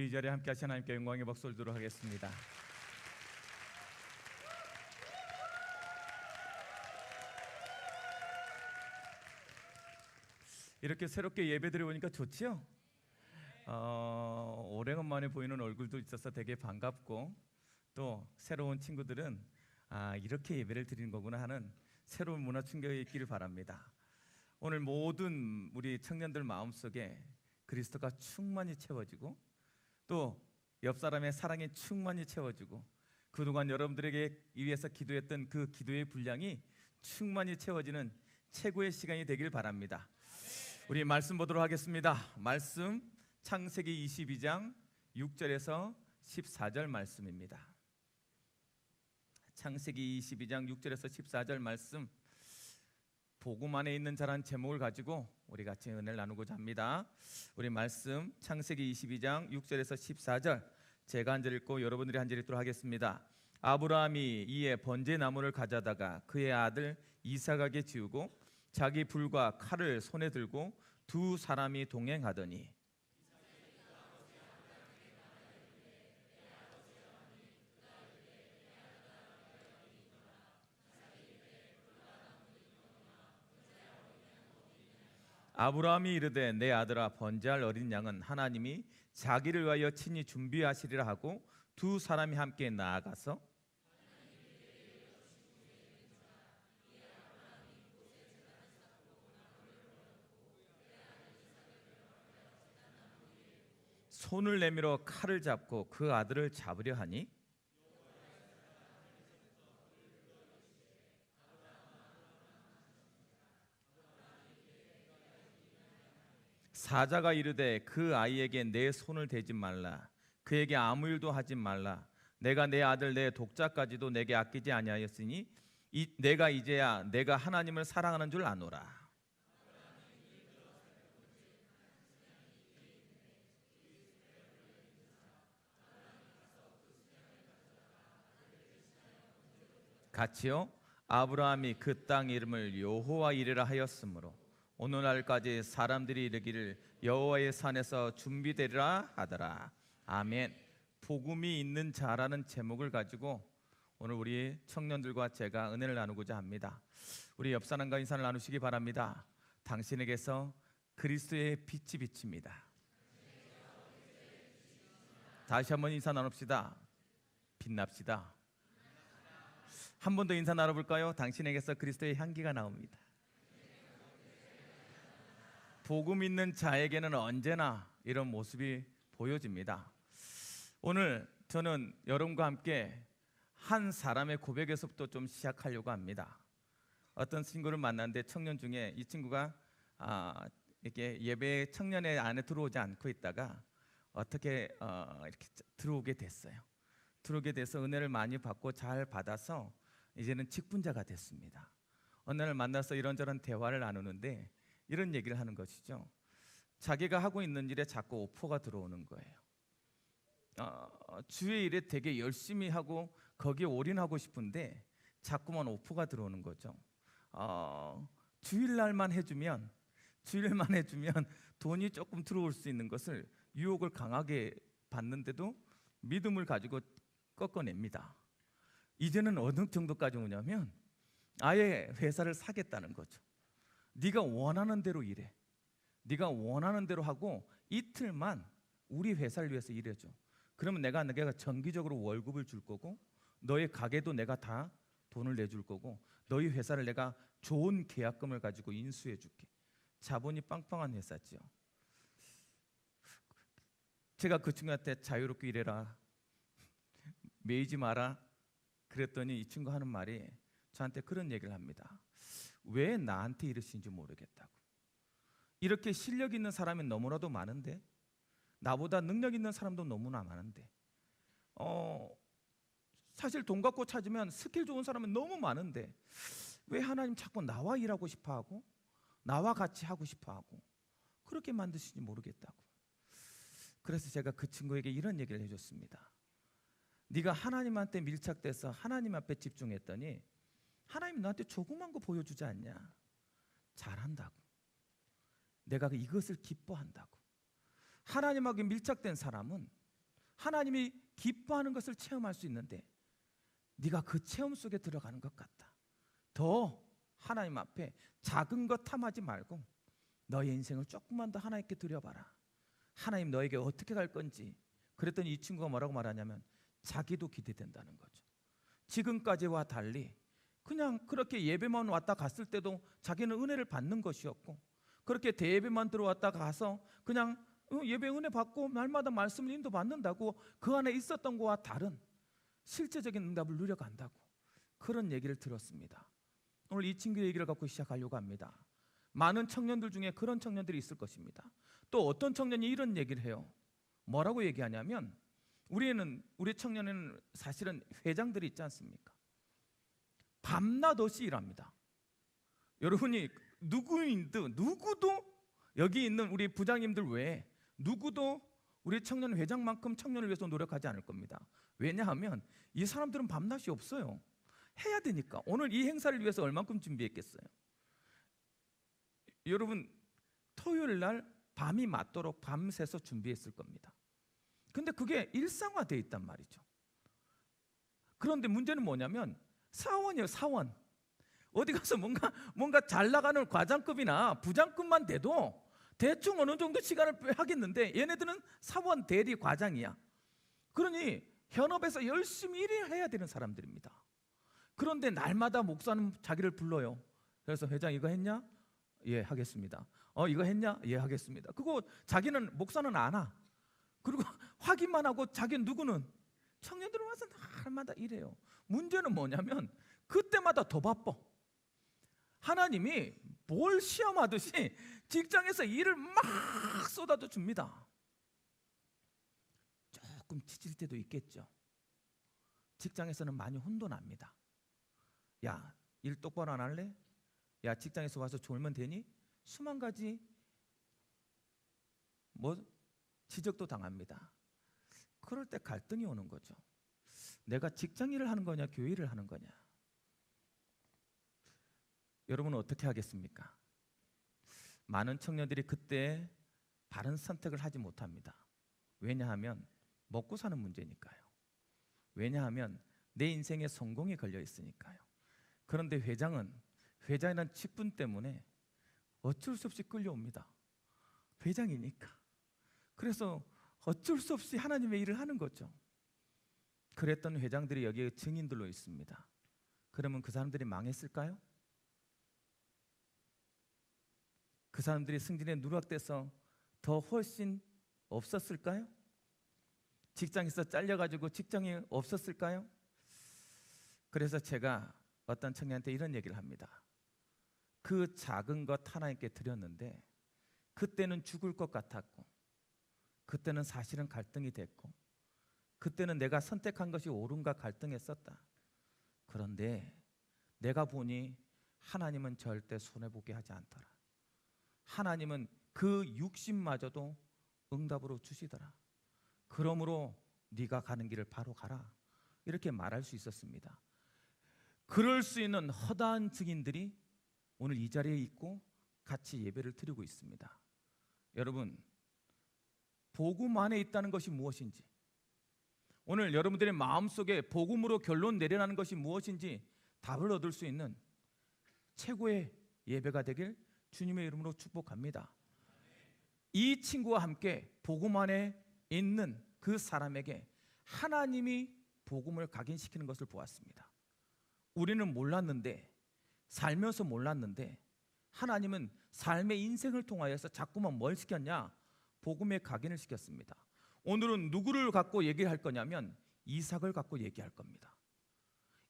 우리 이 자리에 함께 하신 하나님께 영광의 박수 올리도록 하겠습니다. 이렇게 새롭게 예배드려 보니까 좋지요? 오래간만에 보이는 얼굴도 있어서 되게 반갑고, 또 새로운 친구들은 이렇게 예배를 드리는 거구나 하는 새로운 문화 충격이 있기를 바랍니다. 오늘 모든 우리 청년들 마음속에 그리스도가 충만히 채워지고, 또 옆 사람의 사랑이 충만히 채워지고, 그동안 여러분들에게 위해서 기도했던 그 기도의 분량이 충만히 채워지는 최고의 시간이 되길 바랍니다. 우리 말씀 보도록 하겠습니다. 말씀 창세기 22장 6절에서 14절 말씀입니다. 창세기 22장 6절에서 14절 말씀, 복음 안에 있는 자란 제목을 가지고 우리 같이 은혜를 나누고자 합니다. 우리 말씀 창세기 22장 6절에서 14절, 제가 한 절 읽고 여러분들이 한 절 읽도록 하겠습니다. 아브라함이 이에 번제 나무를 가져다가 그의 아들 이삭에게 지우고 자기 불과 칼을 손에 들고 두 사람이 동행하더니, 아브라함이 이르되 내 아들아, 번제할 어린 양은 하나님이 자기를 위하여 친히 준비하시리라 하고 두 사람이 함께 나아가서 손을 내밀어 칼을 잡고 그 아들을 잡으려 하니, 사자가 이르되 그 아이에게 내 손을 대지 말라, 그에게 아무 일도 하지 말라. 내가 내 아들 내 독자까지도 내게 아끼지 아니하였으니 내가 이제야 내가 하나님을 사랑하는 줄 아노라. 같이요. 아브라함이 그 땅 이름을 여호와 이레라 하였으므로 오늘날까지 사람들이 이르기를 여호와의 산에서 준비되리라 하더라. 아멘. 복음이 있는 자라는 제목을 가지고 오늘 우리 청년들과 제가 은혜를 나누고자 합니다. 우리 옆 사람과 인사를 나누시기 바랍니다. 당신에게서 그리스도의 빛이 비칩니다. 다시 한번 인사 나눕시다. 빛납시다. 한 번 더 인사 나눠볼까요? 당신에게서 그리스도의 향기가 나옵니다. 복음 있는 자에게는 언제나 이런 모습이 보여집니다. 오늘 저는 여러분과 함께 한 사람의 고백에서부터 좀 시작하려고 합니다. 어떤 친구를 만났는데 청년 중에 이 친구가 이렇게 예배 청년회 안에 들어오지 않고 있다가 어떻게 이렇게 들어오게 됐어요. 들어오게 돼서 은혜를 많이 받고 잘 받아서 이제는 직분자가 됐습니다. 어느 날 만나서 이런저런 대화를 나누는데 이런 얘기를 하는 것이죠. 자기가 하고 있는 일에 자꾸 오퍼가 들어오는 거예요. 주의 일에 되게 열심히 하고 거기에 올인하고 싶은데 자꾸만 오퍼가 들어오는 거죠. 주일날만 해주면 돈이 조금 들어올 수 있는 것을 유혹을 강하게 받는데도 믿음을 가지고 꺾어냅니다. 이제는 어느 정도까지 오냐면 아예 회사를 사겠다는 거죠. 네가 원하는 대로 일해. 네가 원하는 대로 하고 이틀만 우리 회사를 위해서 일해줘. 그러면 내가 정기적으로 월급을 줄 거고, 너의 가게도 내가 다 돈을 내줄 거고, 너희 회사를 내가 좋은 계약금을 가지고 인수해 줄게. 자본이 빵빵한 회사죠. 제가 그 친구한테 자유롭게 일해라, 매이지 마라 그랬더니 이 친구 하는 말이 저한테 그런 얘기를 합니다. 왜 나한테 이러시는지 모르겠다고. 이렇게 실력 있는 사람이 너무나도 많은데, 나보다 능력 있는 사람도 너무나 많은데, 사실 돈 갖고 찾으면 스킬 좋은 사람은 너무 많은데 왜 하나님 자꾸 나와 일하고 싶어하고 나와 같이 하고 싶어하고 그렇게 만드시는지 모르겠다고. 그래서 제가 그 친구에게 이런 얘기를 해줬습니다. 네가 하나님한테 밀착돼서 하나님 앞에 집중했더니 하나님이 너한테 조그만 거 보여주지 않냐? 잘한다고. 내가 이것을 기뻐한다고. 하나님하고 밀착된 사람은 하나님이 기뻐하는 것을 체험할 수 있는데 네가 그 체험 속에 들어가는 것 같다. 더 하나님 앞에 작은 것 탐하지 말고 너의 인생을 조금만 더 하나님께 드려봐라. 하나님 너에게 어떻게 갈 건지. 그랬더니 이 친구가 뭐라고 말하냐면 자기도 기대된다는 거죠. 지금까지와 달리 그냥 그렇게 예배만 왔다 갔을 때도 자기는 은혜를 받는 것이었고, 그렇게 대예배만 들어왔다 가서 그냥 예배 은혜 받고 날마다 말씀을 인도받는다고 그 안에 있었던 것과 다른 실제적인 응답을 누려간다고 그런 얘기를 들었습니다. 오늘 이 친구의 얘기를 갖고 시작하려고 합니다. 많은 청년들 중에 그런 청년들이 있을 것입니다. 또 어떤 청년이 이런 얘기를 해요. 뭐라고 얘기하냐면 우리 청년은 사실은 회장들이 있지 않습니까? 밤낮 없이 일합니다. 여러분이 누구도 여기 있는 우리 부장님들 외에 누구도 우리 청년 회장만큼 청년을 위해서 노력하지 않을 겁니다. 왜냐하면 이 사람들은 밤낮이 없어요. 해야 되니까. 오늘 이 행사를 위해서 얼만큼 준비했겠어요? 여러분 토요일 날 밤이 맞도록 밤새서 준비했을 겁니다. 근데 그게 일상화되어 있단 말이죠. 그런데 문제는 뭐냐면 사원이에요. 사원. 어디 가서 뭔가 잘 나가는 과장급이나 부장급만 돼도 대충 어느 정도 시간을 하겠는데 얘네들은 사원, 대리, 과장이야. 그러니 현업에서 열심히 일을 해야 되는 사람들입니다. 그런데 날마다 목사는 자기를 불러요. 그래서 회장 이거 했냐? 예, 하겠습니다. 이거 했냐? 예, 하겠습니다. 그거 자기는 목사는 안 와. 그리고 확인만 하고 자기 누구는 청년들은 와서 날마다 일해요. 문제는 뭐냐면 그때마다 더 바빠. 하나님이 뭘 시험하듯이 직장에서 일을 막 쏟아져 줍니다. 조금 지칠 때도 있겠죠. 직장에서는 많이 혼돈합니다. 야, 일 똑바로 안 할래? 야, 직장에서 와서 졸면 되니? 수만 가지 지적도 당합니다. 그럴 때 갈등이 오는 거죠. 내가 직장 일을 하는 거냐, 교회 일을 하는 거냐. 여러분은 어떻게 하겠습니까? 많은 청년들이 그때 바른 선택을 하지 못합니다. 왜냐하면 먹고 사는 문제니까요. 왜냐하면 내 인생에 성공이 걸려 있으니까요. 그런데 회장이라는 직분 때문에 어쩔 수 없이 끌려옵니다. 회장이니까. 그래서 어쩔 수 없이 하나님의 일을 하는 거죠. 그랬던 회장들이 여기에 증인들로 있습니다. 그러면 그 사람들이 망했을까요? 그 사람들이 승진에 누락돼서 더 훨씬 없었을까요? 직장에서 잘려가지고 직장이 없었을까요? 그래서 제가 어떤 청년한테 이런 얘기를 합니다. 그 작은 것 하나님께 드렸는데 그때는 죽을 것 같았고, 그때는 사실은 갈등이 됐고, 그때는 내가 선택한 것이 옳은가 갈등했었다. 그런데 내가 보니 하나님은 절대 손해보게 하지 않더라. 하나님은 그 육신마저도 응답으로 주시더라. 그러므로 네가 가는 길을 바로 가라. 이렇게 말할 수 있었습니다. 그럴 수 있는 허다한 증인들이 오늘 이 자리에 있고 같이 예배를 드리고 있습니다. 여러분, 복음 안에 있다는 것이 무엇인지, 오늘 여러분들의 마음속에 복음으로 결론 내려나는 것이 무엇인지 답을 얻을 수 있는 최고의 예배가 되길 주님의 이름으로 축복합니다. 이 친구와 함께 복음 안에 있는 그 사람에게 하나님이 복음을 각인시키는 것을 보았습니다. 우리는 몰랐는데, 살면서 몰랐는데 하나님은 삶의 인생을 통하여서 자꾸만 뭘 시켰냐? 복음의 각인을 시켰습니다. 오늘은 누구를 갖고 얘기할 거냐면 이삭을 갖고 얘기할 겁니다.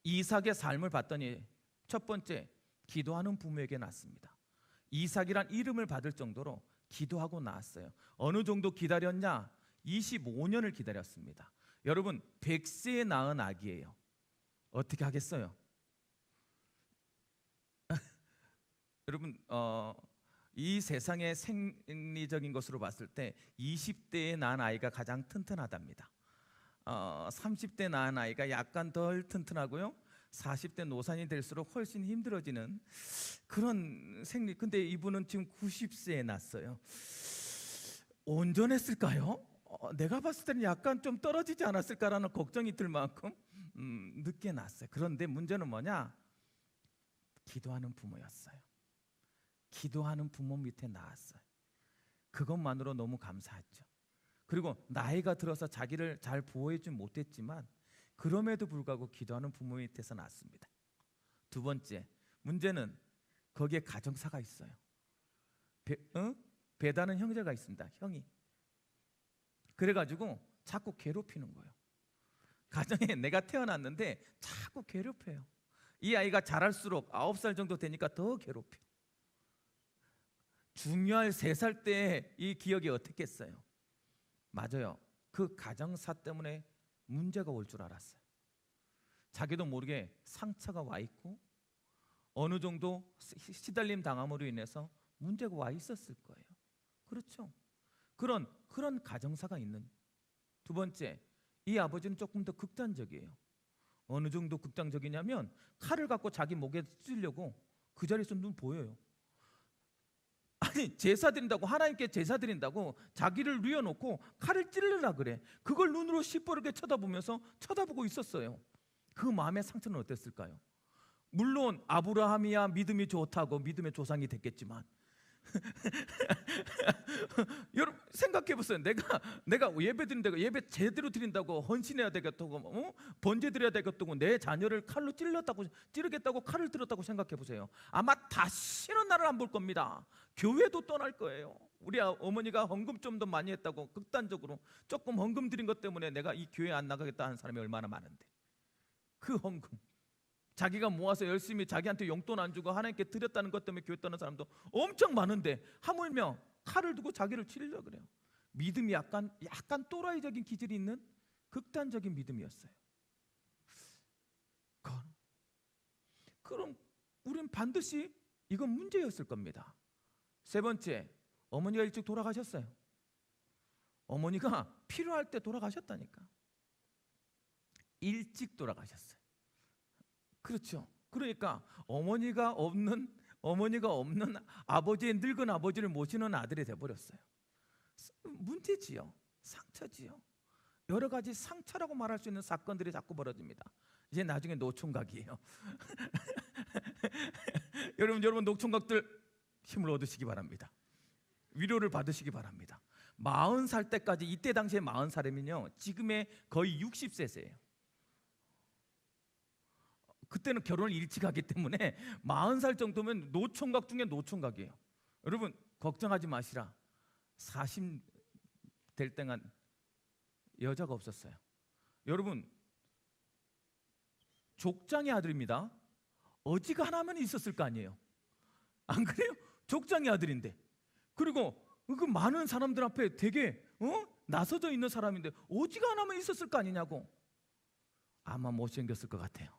이삭의 삶을 봤더니 첫 번째, 기도하는 부모에게 낳았습니다. 이삭이란 이름을 받을 정도로 기도하고 낳았어요. 어느 정도 기다렸냐? 25년을 기다렸습니다. 여러분, 100세에 낳은 아기예요. 어떻게 하겠어요? 여러분, 이 세상의 생리적인 것으로 봤을 때 20대에 낳은 아이가 가장 튼튼하답니다. 30대 낳은 아이가 약간 덜 튼튼하고요, 40대 노산이 될수록 훨씬 힘들어지는 그런 생리. 근데 이분은 지금 90세에 낳았어요. 온전했을까요? 내가 봤을 때는 약간 좀 떨어지지 않았을까라는 걱정이 들 만큼 늦게 낳았어요. 그런데 문제는 뭐냐? 기도하는 부모였어요. 기도하는 부모 밑에 낳았어요. 그것만으로 너무 감사했죠. 그리고 나이가 들어서 자기를 잘 보호해주지 못했지만 그럼에도 불구하고 기도하는 부모 밑에서 낳았습니다. 두 번째, 문제는 거기에 가정사가 있어요. 배다는 형제가 있습니다. 형이. 그래가지고 자꾸 괴롭히는 거예요. 가정에 내가 태어났는데 자꾸 괴롭혀요. 이 아이가 자랄수록 9살 정도 되니까 더 괴롭혀. 중요할 3살 때 이 기억이 어떻겠어요? 맞아요. 그 가정사 때문에 문제가 올 줄 알았어요. 자기도 모르게 상처가 와 있고 어느 정도 시달림 당함으로 인해서 문제가 와 있었을 거예요. 그렇죠? 그런 가정사가 있는. 두 번째, 이 아버지는 조금 더 극단적이에요. 어느 정도 극단적이냐면 칼을 갖고 자기 목에 찌려고 그 자리에서 눈 보여요. 아니, 제사 드린다고, 하나님께 제사 드린다고 자기를 뉘어놓고 칼을 찌르려 그래. 그걸 눈으로 시퍼렇게 쳐다보고 있었어요. 그 마음의 상처는 어땠을까요? 물론 아브라함이야 믿음이 좋다고 믿음의 조상이 됐겠지만 여러분 생각해 보세요. 내가 예배 드린다고, 예배 제대로 드린다고 헌신해야 되겠다고, 번제 드려야 되겠다고, 내 자녀를 칼로 찌르겠다고 칼을 들었다고 생각해 보세요. 아마 다시는 나를 안 볼 겁니다. 교회도 떠날 거예요. 우리 어머니가 헌금 좀 더 많이 했다고 극단적으로 조금 헌금 드린 것 때문에 내가 이 교회 안 나가겠다 하는 사람이 얼마나 많은데, 그 헌금 자기가 모아서 열심히 자기한테 용돈 안 주고 하나님께 드렸다는 것 때문에 교회 떠나는 사람도 엄청 많은데 하물며 칼을 두고 자기를 치려고 그래요. 믿음이 약간 또라이적인 기질이 있는 극단적인 믿음이었어요. 그럼 우리는 반드시 이건 문제였을 겁니다. 세 번째, 어머니가 일찍 돌아가셨어요. 어머니가 필요할 때 돌아가셨다니까. 일찍 돌아가셨어요. 그렇죠. 그러니까 어머니가 없는 아버지의 늙은 아버지를 모시는 아들이 돼버렸어요. 문제지요. 상처지요. 여러 가지 상처라고 말할 수 있는 사건들이 자꾸 벌어집니다. 이제 나중에 노총각이에요. 여러분 노총각들 힘을 얻으시기 바랍니다. 위로를 받으시기 바랍니다. 40살 때까지, 이때 당시에 40살이면요 지금의 거의 60세세예요. 그때는 결혼을 일찍 하기 때문에 40살 정도면 노총각 중에 노총각이에요. 여러분 걱정하지 마시라. 40 될 때간 여자가 없었어요. 여러분 족장의 아들입니다. 어지간하면 있었을 거 아니에요. 안 그래요? 족장의 아들인데, 그리고 그 많은 사람들 앞에 되게 나서져 있는 사람인데 어지간하면 있었을 거 아니냐고. 아마 못생겼을 것 같아요.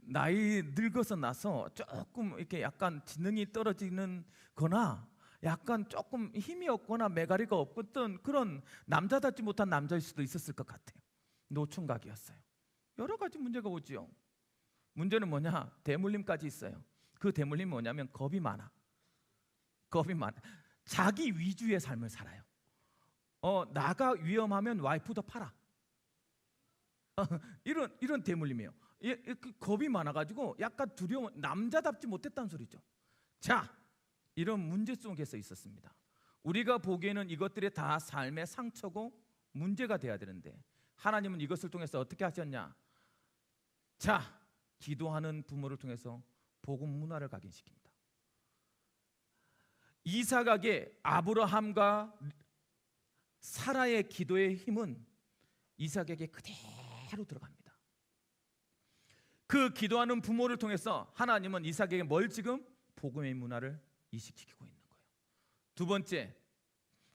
나이 늙어서 나서 조금 이렇게 약간 지능이 떨어지는 거나 약간 조금 힘이 없거나 매가리가 없던 그런 남자답지 못한 남자일 수도 있었을 것 같아요. 노총각이었어요. 여러 가지 문제가 오지요. 문제는 뭐냐? 대물림까지 있어요. 그 대물림이 뭐냐면 겁이 많아. 자기 위주의 삶을 살아요. 나가 위험하면 와이프도 팔아. 이런 대물림이에요. 겁이 많아가지고 약간 두려워, 남자답지 못했다는 소리죠. 자, 이런 문제 속에서 있었습니다. 우리가 보기에는 이것들이 다 삶의 상처고 문제가 돼야 되는데 하나님은 이것을 통해서 어떻게 하셨냐? 자, 기도하는 부모를 통해서 복음 문화를 각인시킵니다. 이삭에게 아브라함과 사라의 기도의 힘은 이삭에게 그대로 들어갑니다. 그 기도하는 부모를 통해서 하나님은 이삭에게 뭘 지금? 복음의 문화를 이식시키고 있는 거예요. 두 번째,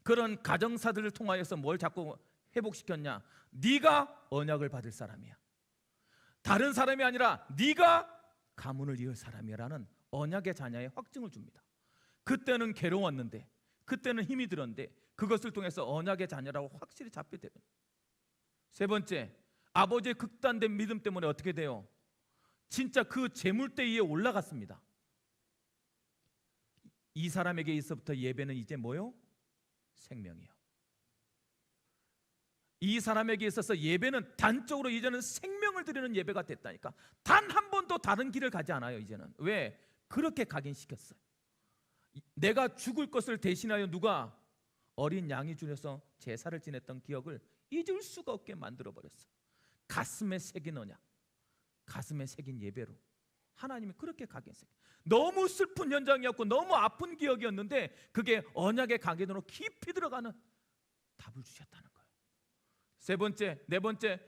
그런 가정사들을 통하여서 뭘 자꾸 회복시켰냐? 네가 언약을 받을 사람이야. 다른 사람이 아니라 네가 가문을 이을 사람이라는 언약의 자녀의 확증을 줍니다. 그때는 괴로웠는데, 그때는 힘이 들었는데 그것을 통해서 언약의 자녀라고 확실히 잡게 되는. 세 번째, 아버지의 극단된 믿음 때문에 어떻게 돼요? 진짜 그 재물대 위에 올라갔습니다. 이 사람에게 있어부터 예배는 이제 뭐요? 생명이요. 이 사람에게 있어서 예배는 단적으로 이제는 생명을 드리는 예배가 됐다니까. 단 한 번도 다른 길을 가지 않아요. 이제는. 왜? 그렇게 각인시켰어요. 내가 죽을 것을 대신하여 누가 어린 양이 주려서 제사를 지냈던 기억을 잊을 수가 없게 만들어버렸어. 가슴에 새긴 언약, 가슴에 새긴 예배로 하나님이 그렇게 각인했어요. 너무 슬픈 현장이었고 너무 아픈 기억이었는데 그게 언약의 각인으로 깊이 들어가는 답을 주셨다는 거예요. 세 번째, 네 번째,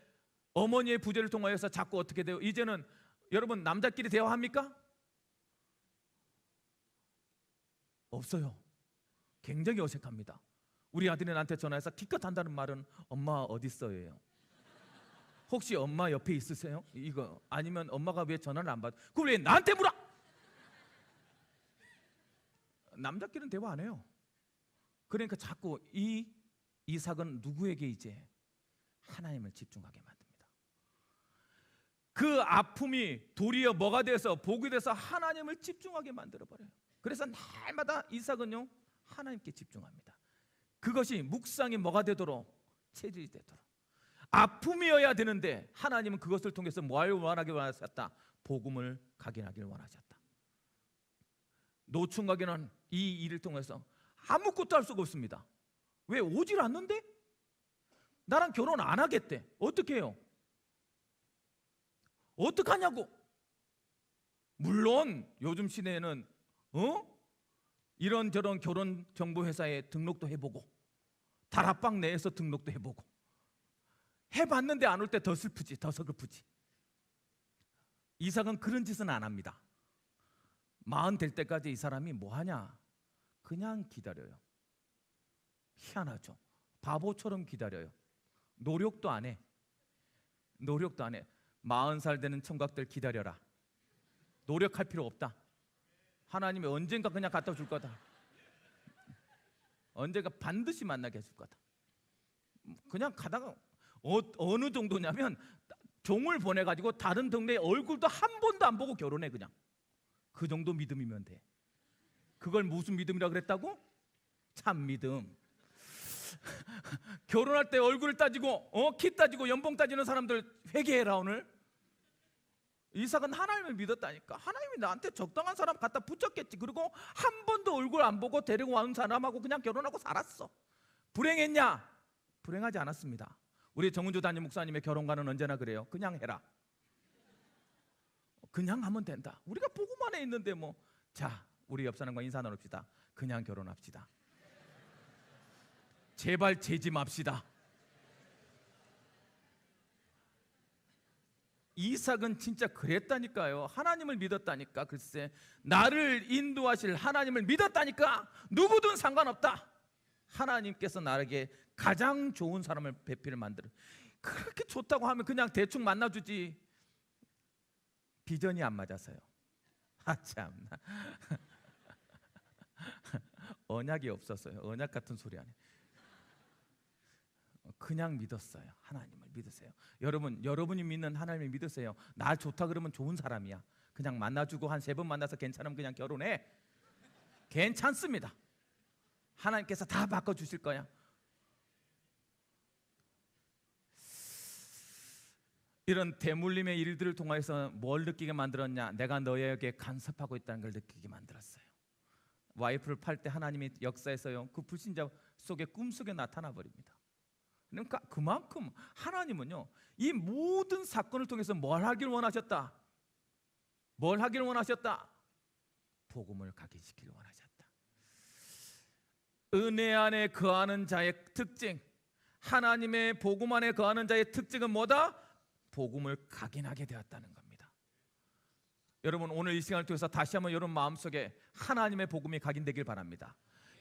어머니의 부재를 통하여서 자꾸 어떻게 돼요? 이제는 여러분 남자끼리 대화합니까? 없어요. 굉장히 어색합니다. 우리 아들이 나한테 전화해서 기껏 한다는 말은 엄마 어디 있어요? 혹시 엄마 옆에 있으세요? 이거 아니면 엄마가 왜 전화를 안 받아? 그걸 왜 나한테 물어? 남자끼리는 대화 안 해요. 그러니까 자꾸 이 이삭은 누구에게 이제 하나님을 집중하게 만듭니다. 그 아픔이 도리어 뭐가 돼서 복이 돼서 하나님을 집중하게 만들어버려요. 그래서 날마다 이삭은요 하나님께 집중합니다. 그것이 묵상이 뭐가 되도록 체질이 되도록 아픔이어야 되는데 하나님은 그것을 통해서 뭘 원하길 원하셨다? 복음을 각인하길 원하셨다. 노충각에는 이 일을 통해서 아무것도 할 수가 없습니다. 왜? 오질 않는데? 나랑 결혼 안 하겠대. 어떻게 해요? 어떡하냐고. 물론 요즘 시대에는 이런저런 결혼 정보 회사에 등록도 해보고 다락방 내에서 등록도 해보고 해봤는데 안 올 때 더 슬프지, 더 서글프지. 이삭은 그런 짓은 안 합니다. 40 될 때까지 이 사람이 뭐 하냐? 그냥 기다려요. 희한하죠. 바보처럼 기다려요. 노력도 안 해. 노력도 안 해. 40살 되는 청각들 기다려라. 노력할 필요 없다. 하나님이 언젠가 그냥 갖다 줄 거다. 언젠가 반드시 만나게 해줄 거다. 그냥 가다가 어느 정도냐면 종을 보내가지고 다른 동네에 얼굴도 한 번도 안 보고 결혼해. 그냥 그 정도 믿음이면 돼. 그걸 무슨 믿음이라 그랬다고? 참 믿음. 결혼할 때 얼굴을 따지고 키 따지고 연봉 따지는 사람들 회개해라. 오늘 이삭은 하나님을 믿었다니까. 하나님이 나한테 적당한 사람 갖다 붙였겠지. 그리고 한 번도 얼굴 안 보고 데리고 온 사람하고 그냥 결혼하고 살았어. 불행했냐? 불행하지 않았습니다. 우리 정은주 담임 목사님의 결혼관은 언제나 그래요. 그냥 해라. 그냥 하면 된다. 우리가 복음 안에 있는데 뭐. 자, 우리 옆 사람과 인사 나눕시다. 그냥 결혼합시다. 제발 재지 맙시다. 이삭은 진짜 그랬다니까요. 하나님을 믿었다니까. 글쎄, 나를 인도하실 하나님을 믿었다니까. 누구든 상관없다. 하나님께서 나에게 가장 좋은 사람을 배필을 만들어. 그렇게 좋다고 하면 그냥 대충 만나주지. 비전이 안 맞아서요. 참나. 언약이 없었어요. 언약 같은 소리 안 해. 그냥 믿었어요. 하나님을 믿으세요. 여러분이 믿는 하나님을 믿으세요. 날 좋다 그러면 좋은 사람이야. 그냥 만나주고 한 3번 만나서 괜찮으면 그냥 결혼해. 괜찮습니다. 하나님께서 다 바꿔주실 거야. 이런 대물림의 일들을 통해서 뭘 느끼게 만들었냐? 내가 너에게 간섭하고 있다는 걸 느끼게 만들었어요. 와이프를 팔 때 하나님이 역사에서요 그 불신자 속에 꿈속에 나타나 버립니다. 그러니까 그만큼 하나님은요 이 모든 사건을 통해서 뭘 하길 원하셨다? 뭘 하길 원하셨다? 복음을 각인시키길 원하셨다. 은혜 안에 거하는 자의 특징, 하나님의 복음 안에 거하는 자의 특징은 뭐다? 복음을 각인하게 되었다는 겁니다. 여러분 오늘 이 시간을 통해서 다시 한번 여러분 마음속에 하나님의 복음이 각인되길 바랍니다.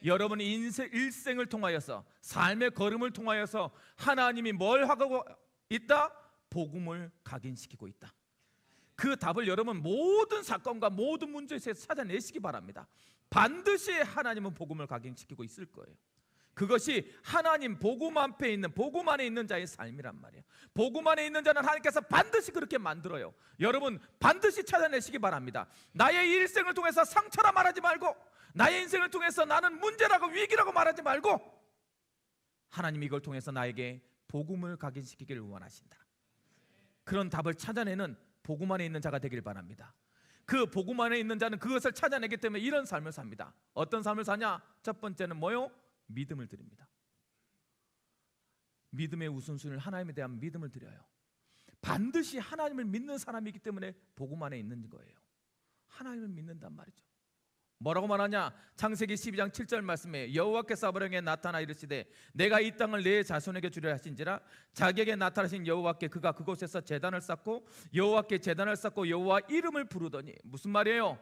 여러분의 일생을 통하여서 삶의 걸음을 통하여서 하나님이 뭘 하고 있다? 복음을 각인시키고 있다. 그 답을 여러분 모든 사건과 모든 문제에서 찾아내시기 바랍니다. 반드시 하나님은 복음을 각인시키고 있을 거예요. 그것이 하나님 복음 앞에 있는 복음 안에 있는 자의 삶이란 말이에요. 복음 안에 있는 자는 하나님께서 반드시 그렇게 만들어요. 여러분 반드시 찾아내시기 바랍니다. 나의 일생을 통해서 상처라 말하지 말고, 나의 인생을 통해서 나는 문제라고 위기라고 말하지 말고, 하나님이 이걸 통해서 나에게 복음을 각인시키기를 원하신다. 그런 답을 찾아내는 복음 안에 있는 자가 되길 바랍니다. 그 복음 안에 있는 자는 그것을 찾아내기 때문에 이런 삶을 삽니다. 어떤 삶을 사냐? 첫 번째는 뭐요? 믿음을 드립니다. 믿음의 우선순위를 하나님에 대한 믿음을 드려요. 반드시 하나님을 믿는 사람이기 때문에 복음 안에 있는 거예요. 하나님을 믿는단 말이죠. 뭐라고 말하냐? 창세기 12장 7절 말씀에 여호와께서 아브라함에게 나타나 이르시되 내가 이 땅을 내 자손에게 주려 하신지라 자기에게 나타나신 여호와께 그가 그곳에서 제단을 쌓고 여호와께 제단을 쌓고 여호와 이름을 부르더니 무슨 말이에요?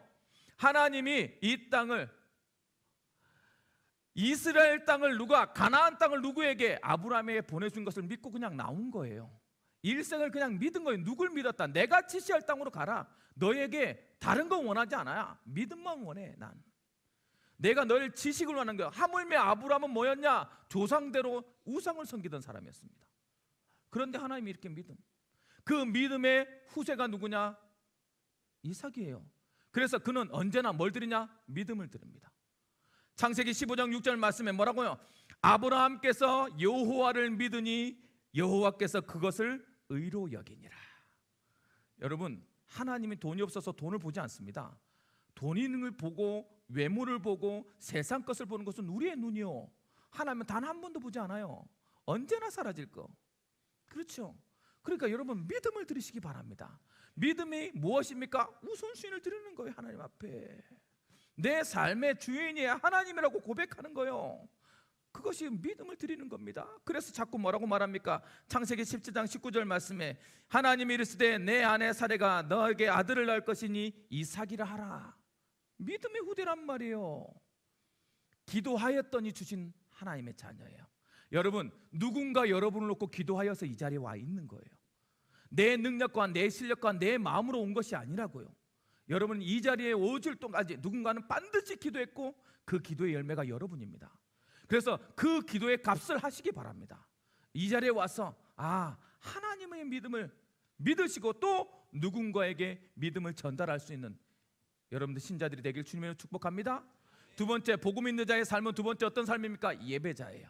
하나님이 이 땅을 이스라엘 땅을 누가 가나안 땅을 누구에게 아브라함에게 보내준 것을 믿고 그냥 나온 거예요. 일생을 그냥 믿은 거예요. 누굴 믿었다? 내가 지시할 땅으로 가라. 너에게 다른 거 원하지 않아요. 믿음만 원해. 난 내가 너를 지식을 원하는 거야. 하물며 아브라함은 뭐였냐? 조상대로 우상을 섬기던 사람이었습니다. 그런데 하나님이 이렇게 믿음, 그 믿음의 후세가 누구냐? 이삭이에요. 그래서 그는 언제나 뭘 드리냐? 믿음을 드립니다. 창세기 15장 6절 말씀에 뭐라고요? 아브라함께서 여호와를 믿으니 여호와께서 그것을 의로 여기니라. 여러분, 하나님이 돈이 없어서 돈을 보지 않습니다. 돈 있는 걸 보고 외모를 보고 세상 것을 보는 것은 우리의 눈이요. 하나님은 단 한 번도 보지 않아요. 언제나 사라질 거. 그렇죠? 그러니까 여러분 믿음을 드리시기 바랍니다. 믿음이 무엇입니까? 우선순위를 드리는 거예요. 하나님 앞에 내 삶의 주인이 하나님이라고 고백하는 거예요. 그것이 믿음을 드리는 겁니다. 그래서 자꾸 뭐라고 말합니까? 창세기 17장 19절 말씀에 하나님이 이르시되 내 아내 사레가 너에게 아들을 낳을 것이니 이삭이라 하라. 믿음의 후대란 말이에요. 기도하였더니 주신 하나님의 자녀예요. 여러분, 누군가 여러분을 놓고 기도하여서 이 자리에 와 있는 거예요. 내 능력과 내 실력과 내 마음으로 온 것이 아니라고요. 여러분, 이 자리에 5주 동안까지 누군가는 반드시 기도했고 그 기도의 열매가 여러분입니다. 그래서 그 기도의 값을 하시기 바랍니다. 이 자리에 와서 하나님의 믿음을 믿으시고 또 누군가에게 믿음을 전달할 수 있는 여러분들 신자들이 되길 주님으로 축복합니다. 두 번째, 복음 있는 자의 삶은 두 번째 어떤 삶입니까? 예배자예요.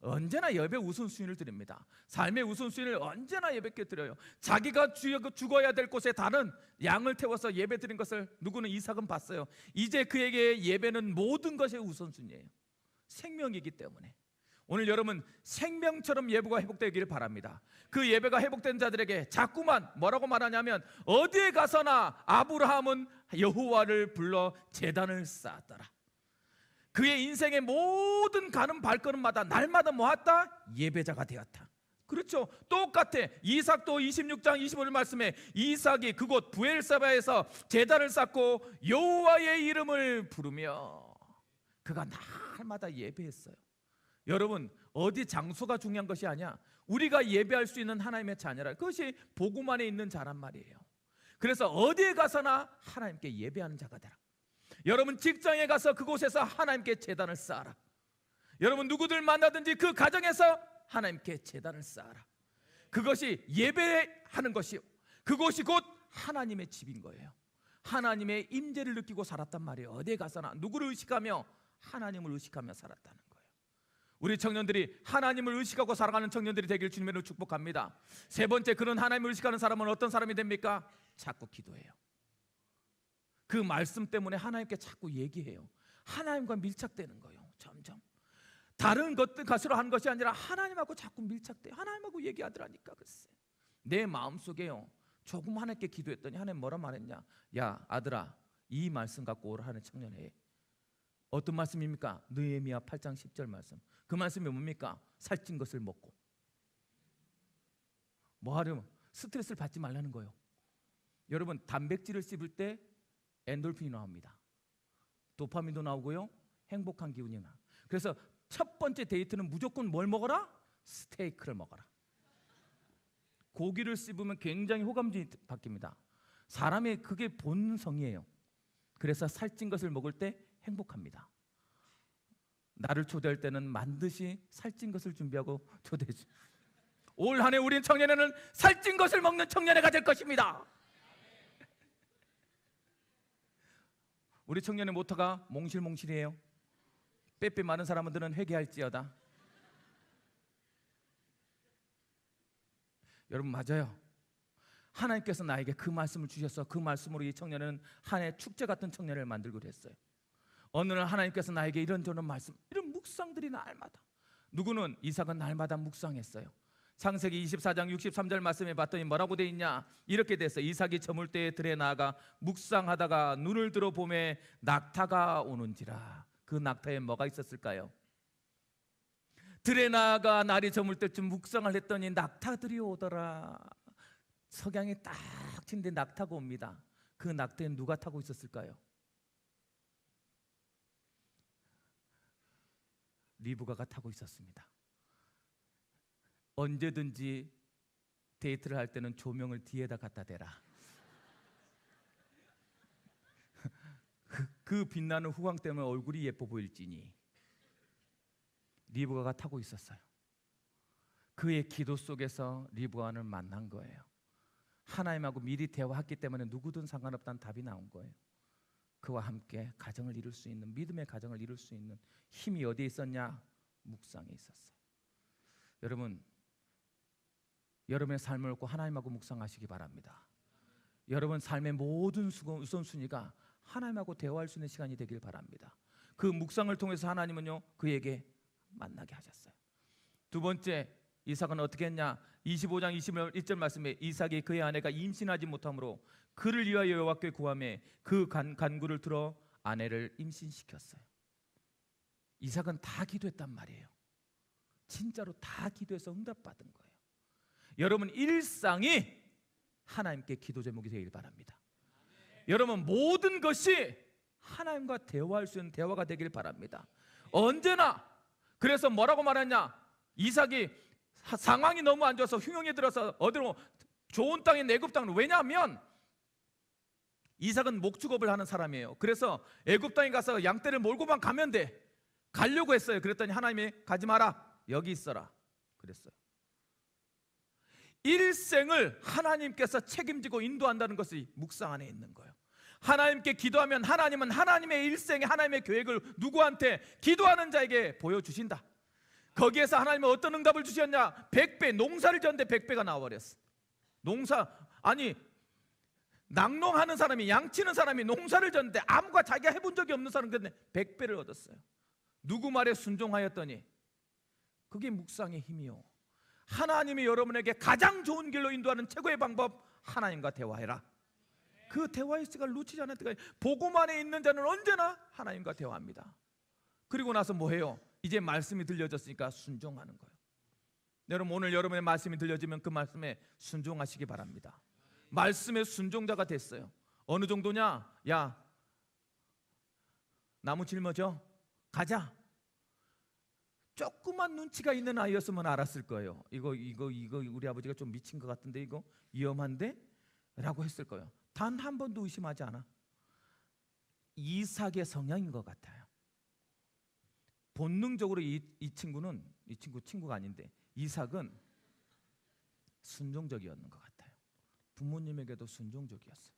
언제나 예배 우선순위를 드립니다. 삶의 우선순위를 언제나 예배께 드려요. 자기가 죽어야 될 곳에 다른 양을 태워서 예배 드린 것을 누구는 이삭은 봤어요. 이제 그에게 예배는 모든 것의 우선순위예요. 생명이기 때문에 오늘 여러분 생명처럼 예배가 회복되기를 바랍니다. 그 예배가 회복된 자들에게 자꾸만 뭐라고 말하냐면 어디에 가서나 아브라함은 여호와를 불러 제단을 쌓았더라. 그의 인생의 모든 가는 발걸음마다 날마다 모았다? 예배자가 되었다. 그렇죠. 똑같아. 이삭도 26장 25절 말씀에 이삭이 그곳 부엘사바에서 제단을 쌓고 여호와의 이름을 부르며 그가 날마다 예배했어요. 여러분, 어디 장소가 중요한 것이 아니야. 우리가 예배할 수 있는 하나님의 자녀라. 그것이 복음 안에 있는 자란 말이에요. 그래서 어디에 가서나 하나님께 예배하는 자가 되라. 여러분, 직장에 가서 그곳에서 하나님께 제단을 쌓아라. 여러분, 누구들 만나든지 그 가정에서 하나님께 제단을 쌓아라. 그것이 예배하는 것이요, 그곳이 곧 하나님의 집인 거예요. 하나님의 임재를 느끼고 살았단 말이에요. 어디에 가서나 누구를 의식하며 하나님을 의식하며 살았다는 거예요. 우리 청년들이 하나님을 의식하고 살아가는 청년들이 되길 주님으로 축복합니다. 세 번째, 그런 하나님을 의식하는 사람은 어떤 사람이 됩니까? 자꾸 기도해요. 그 말씀 때문에 하나님께 자꾸 얘기해요. 하나님과 밀착되는 거예요. 점점 다른 것으로 하는 것이 아니라 하나님하고 자꾸 밀착돼요. 하나님하고 얘기하더라니까. 글쎄, 내 마음속에요, 조금 하나님께 기도했더니 하나님 뭐라 말했냐? 야 아들아, 이 말씀 갖고 오라 하는 청년에 어떤 말씀입니까? 느헤미야 8장 10절 말씀. 그 말씀이 뭡니까? 살찐 것을 먹고 뭐 하려면 스트레스를 받지 말라는 거예요. 여러분, 단백질을 씹을 때 엔돌핀이 나옵니다. 도파민도 나오고요, 행복한 기운이 나. 그래서 첫 번째 데이트는 무조건 뭘 먹어라? 스테이크를 먹어라. 고기를 씹으면 굉장히 호감이 바뀝니다. 사람의 그게 본성이에요. 그래서 살찐 것을 먹을 때 행복합니다. 나를 초대할 때는 반드시 살찐 것을 준비하고 초대해 주. 올 한 해 우린 청년회는 살찐 것을 먹는 청년회가 될 것입니다. 우리 청년의 모토가 몽실몽실이에요. 빼빼 많은 사람들은 회개할지어다. 여러분 맞아요. 하나님께서 나에게 그 말씀을 주셔서 그 말씀으로 이 청년은 한 해 축제 같은 청년을 만들기로 했어요. 어느 날 하나님께서 나에게 이런저런 말씀, 이런 묵상들이 날마다, 누구는 이삭은 날마다 묵상했어요. 창세기 24장 63절 말씀에 봤더니 뭐라고 돼 있냐? 이렇게 됐어. 이삭이 저물 때에 들에 나아가 묵상하다가 눈을 들어 보매 낙타가 오는지라. 그 낙타에 뭐가 있었을까요? 들에 나아가 날이 저물 때쯤 묵상을 했더니 낙타들이 오더라. 석양이 딱 치는데 낙타가 옵니다. 그 낙타에 누가 타고 있었을까요? 리브가가 타고 있었습니다. 언제든지 데이트를 할 때는 조명을 뒤에다 갖다 대라. 그 빛나는 후광 때문에 얼굴이 예뻐 보일지니. 리브가가 타고 있었어요. 그의 기도 속에서 리브가를 만난 거예요. 하나님하고 미리 대화했기 때문에 누구든 상관없다는 답이 나온 거예요. 그와 함께 가정을 이룰 수 있는, 믿음의 가정을 이룰 수 있는 힘이 어디에 있었냐? 묵상에 있었어요. 여러분, 여러분의 삶을 꼭 하나님하고 묵상하시기 바랍니다. 여러분 삶의 모든 우선순위가 하나님하고 대화할 수 있는 시간이 되길 바랍니다. 그 묵상을 통해서 하나님은요 그에게 만나게 하셨어요. 두 번째, 이삭은 어떻게 했냐? 25장 21절 말씀에 이삭이 그의 아내가 임신하지 못하므로 그를 위하여 여호와께 구하매 그 간구를 들어 아내를 임신시켰어요. 이삭은 다 기도했단 말이에요. 진짜로 다 기도해서 응답받은 거예요. 여러분 일상이 하나님께 기도 제목이 되길 바랍니다. 여러분 모든 것이 하나님과 대화할 수 있는 대화가 되길 바랍니다. 언제나. 그래서 뭐라고 말했냐? 이삭이 상황이 너무 안 좋아서 흉흉이 들어서 어디로 좋은 땅에 애굽 땅으로. 왜냐하면 이삭은 목축업을 하는 사람이에요. 그래서 애굽 땅에 가서 양떼를 몰고만 가면 돼. 가려고 했어요. 그랬더니 하나님이 가지 마라, 여기 있어라 그랬어요. 일생을 하나님께서 책임지고 인도한다는 것이 묵상 안에 있는 거예요. 하나님께 기도하면 하나님은 하나님의 일생에 하나님의 계획을 누구한테? 기도하는 자에게 보여주신다. 거기에서 하나님은 어떤 응답을 주셨냐? 100배, 농사를 지었는데 100배가 나와버렸어. 낙농하는 사람이, 양치는 사람이 농사를 지었는데 아무가 자기가 해본 적이 없는 사람 근데 100배를 얻었어요. 누구 말에 순종하였더니. 그게 묵상의 힘이요. 하나님이 여러분에게 가장 좋은 길로 인도하는 최고의 방법, 하나님과 대화해라. 그 대화의 시간을 놓치지 않을 때까지. 복음 안에 있는 자는 언제나 하나님과 대화합니다. 그리고 나서 뭐해요? 이제 말씀이 들려졌으니까 순종하는 거예요. 여러분 오늘 여러분의 말씀이 들려지면 그 말씀에 순종하시기 바랍니다. 말씀의 순종자가 됐어요. 어느 정도냐? 야, 나무 짊어져 가자. 조그만 눈치가 있는 아이였으면 알았을 거예요. 이거 우리 아버지가 좀 미친 것 같은데 이거 위험한데? 라고 했을 거예요. 단 한 번도 의심하지 않아. 이삭의 성향인 것 같아요. 본능적으로 이 친구가 아닌데 이삭은 순종적이었는 것 같아요. 부모님에게도 순종적이었어요.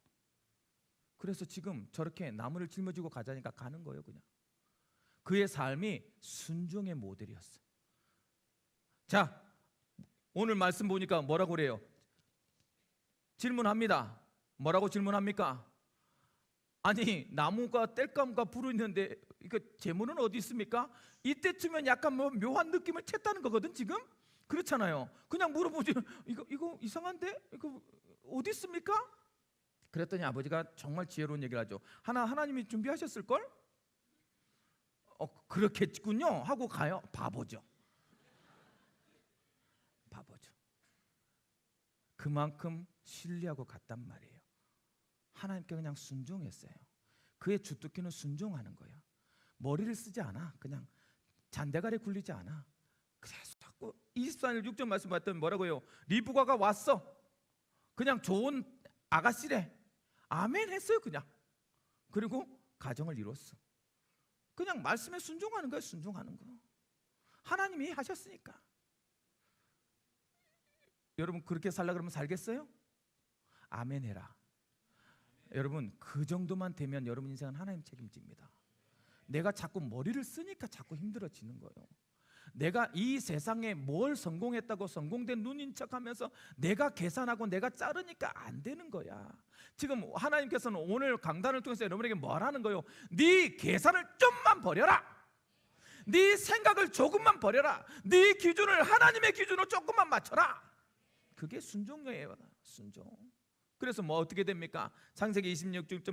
그래서 지금 저렇게 나무를 짊어지고 가자니까 가는 거예요. 그냥 그의 삶이 순종의 모델이었어요. 자, 오늘 말씀 보니까 뭐라고 그래요? 질문합니다. 뭐라고 질문합니까? 아니 나무가 땔감과 불이 있는데 이거 재물은 어디 있습니까? 이때쯤엔 약간 뭐 묘한 느낌을 챘다는 거거든 지금? 그렇잖아요. 그냥 물어보지. 이거 이상한데? 이거 어디 있습니까? 그랬더니 아버지가 정말 지혜로운 얘기를 하죠. 하나님이 준비하셨을걸? 그렇겠군요 하고 가요. 바보죠. 그만큼 신뢰하고 갔단 말이에요. 하나님께 그냥 순종했어요. 그의 주특기는 순종하는 거예요. 머리를 쓰지 않아. 그냥 잔대가리 굴리지 않아. 그래서 자꾸 24절 6절 말씀 봤더니 뭐라고 해요? 리브가가 왔어. 그냥 좋은 아가씨래. 아멘 했어요 그냥. 그리고 가정을 이뤘어. 그냥 말씀에 순종하는 거예요. 순종하는 거. 하나님이 하셨으니까. 여러분 그렇게 살라 그러면 살겠어요? 아멘 해라. 여러분 그 정도만 되면 여러분 인생은 하나님 책임집니다. 내가 자꾸 머리를 쓰니까 자꾸 힘들어지는 거예요. 내가 이 세상에 뭘 성공했다고 성공된 눈인 척하면서 내가 계산하고 내가 자르니까 안 되는 거야. 지금 하나님께서는 오늘 강단을 통해서 여러분에게 뭘 하는 거예요? 네 계산을 좀만 버려라. 네 생각을 조금만 버려라. 네 기준을 하나님의 기준으로 조금만 맞춰라. 그게 순종이에요. 순종. 그래서 뭐 어떻게 됩니까? 창세기 26절